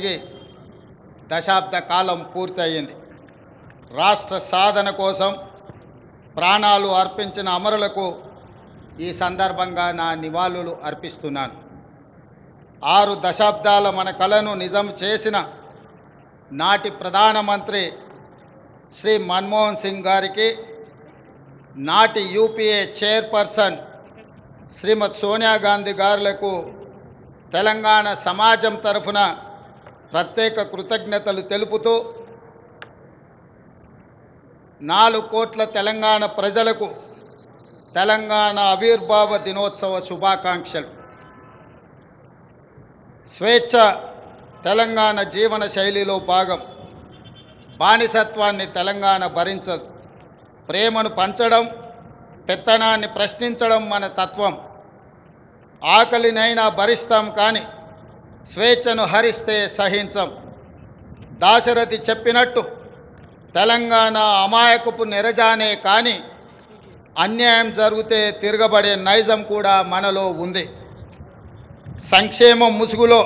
జరిగి దశాబ్ద కాలం పూర్తయింది. రాష్ట్ర సాధన కోసం ప్రాణాలు అర్పించిన అమరులకు ఈ సందర్భంగా నా నివాళులు అర్పిస్తున్నాను. 6 దశాబ్దాల మన కలను నిజం చేసిన నాటి ప్రధానమంత్రి శ్రీ మన్మోహన్ సింగ్ గారికి, నాటి యూపీఏ చైర్పర్సన్ శ్రీమతి సోనియా గాంధీ గారులకు తెలంగాణ సమాజం తరఫున ప్రత్యేక కృతజ్ఞతలు తెలుపుతూ 4 కోట్ల తెలంగాణ ప్రజలకు తెలంగాణ ఆవిర్భావ దినోత్సవ శుభాకాంక్షలు. స్వేచ్ఛ తెలంగాణ జీవన శైలిలో భాగం. బానిసత్వాన్ని తెలంగాణ భరించదు. ప్రేమను పంచడం, పెత్తనాన్ని ప్రశ్నించడం మన తత్వం. ఆకలినైనా భరిస్తాం కానీ స్వేచ్ఛను హరిస్తే సహించం. దాశరథి చెప్పినట్టు తెలంగాణ అమాయకపు నెరజానే కానీ అన్యాయం జరిగితే తిరగబడే నైజం కూడా మనలో ఉంది. సంక్షేమం ముసుగులో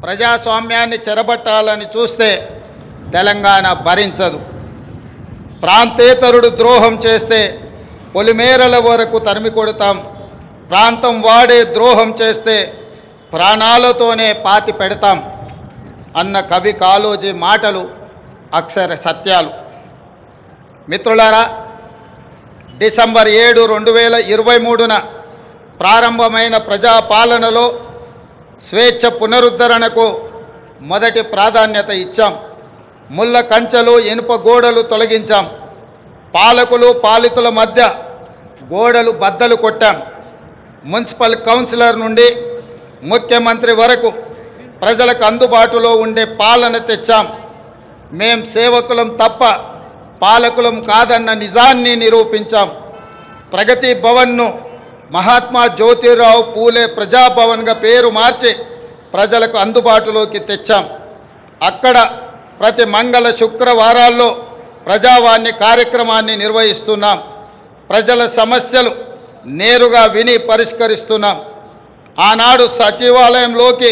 ప్రజాస్వామ్యాన్ని చెరబట్టాలని చూస్తే తెలంగాణ భరించదు. ప్రాంతేతరుడు ద్రోహం చేస్తే పొలిమేరల వరకు తరిమి కొడతాం. ప్రాంతం వాడే ద్రోహం చేస్తే ప్రాణాలతోనే పాతి పెడతాం అన్న కవి కాళోజీ మాటలు అక్షర సత్యాలు. మిత్రులారా, డిసెంబర్ 7, 2023న ప్రారంభమైన ప్రజాపాలనలో స్వేచ్ఛ పునరుద్ధరణకు మొదటి ప్రాధాన్యత ఇచ్చాం. ముళ్ళ కంచెలు, ఇనుప గోడలు తొలగించాం. పాలకులు పాలితుల మధ్య గోడలు బద్దలు కొట్టాం. మున్సిపల్ కౌన్సిలర్ నుండి ముఖ్యమంత్రి వరకు ప్రజలకు అందుబాటులో ఉండే పాలన తెచ్చాం. మేం సేవకులం తప్ప పాలకులం కాదన్న నిజాన్ని నిరూపించాం. ప్రగతి భవన్ను మహాత్మా జ్యోతిరావు పూలే ప్రజాభవన్గా పేరు మార్చి ప్రజలకు అందుబాటులోకి తెచ్చాం. అక్కడ ప్రతి మంగళ శుక్రవారాల్లో ప్రజావాణి కార్యక్రమాన్ని నిర్వహిస్తున్నాం. ప్రజల సమస్యలు నేరుగా విని పరిష్కరిస్తున్నాం. ఆనాడు సచివాలయంలోకి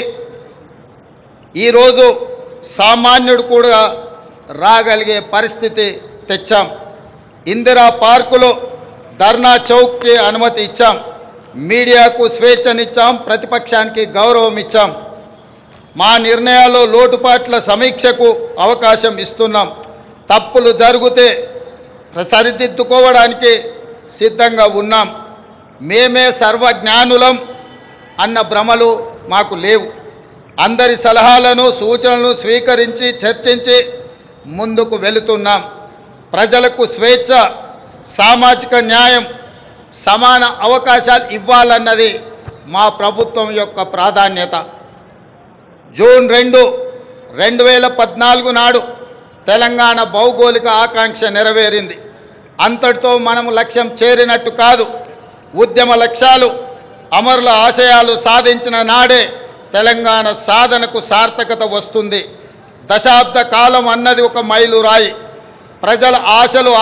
ఈరోజు సామాన్యుడు కూడా రాగలిగే పరిస్థితి తెచ్చాం. ఇందిరా పార్కులో ధర్నా చౌక్కి అనుమతి ఇచ్చాం. మీడియాకు స్వేచ్ఛనిచ్చాం. ప్రతిపక్షానికి గౌరవం ఇచ్చాం. మా నిర్ణయాల్లో లోటుపాట్ల సమీక్షకు అవకాశం ఇస్తున్నాం. తప్పులు జరిగితే సరిదిద్దుకోవడానికి సిద్ధంగా ఉన్నాం. మేమే సర్వజ్ఞానులం అన్న భ్రమలు మాకు లేవు. అందరి సలహాలను సూచనలను స్వీకరించి చర్చించి ముందుకు వెళుతున్నాం. ప్రజలకు స్వేచ్ఛ, సామాజిక న్యాయం, సమాన అవకాశాలు ఇవ్వాలన్నది మా ప్రభుత్వం యొక్క ప్రాధాన్యత. జూన్ 2, 2014 నాడు తెలంగాణ భౌగోళిక ఆకాంక్ష నెరవేరింది. అంతటితో మనము లక్ష్యం చేరినట్టు కాదు. ఉద్యమ లక్ష్యాలు, అమరుల ఆశయాలు సాధించిన నాడే తెలంగాణ సాధనకు సార్థకత వస్తుంది. దశాబ్ద కాలం అన్నది ఒక మైలురాయి. ప్రజల ఆశలు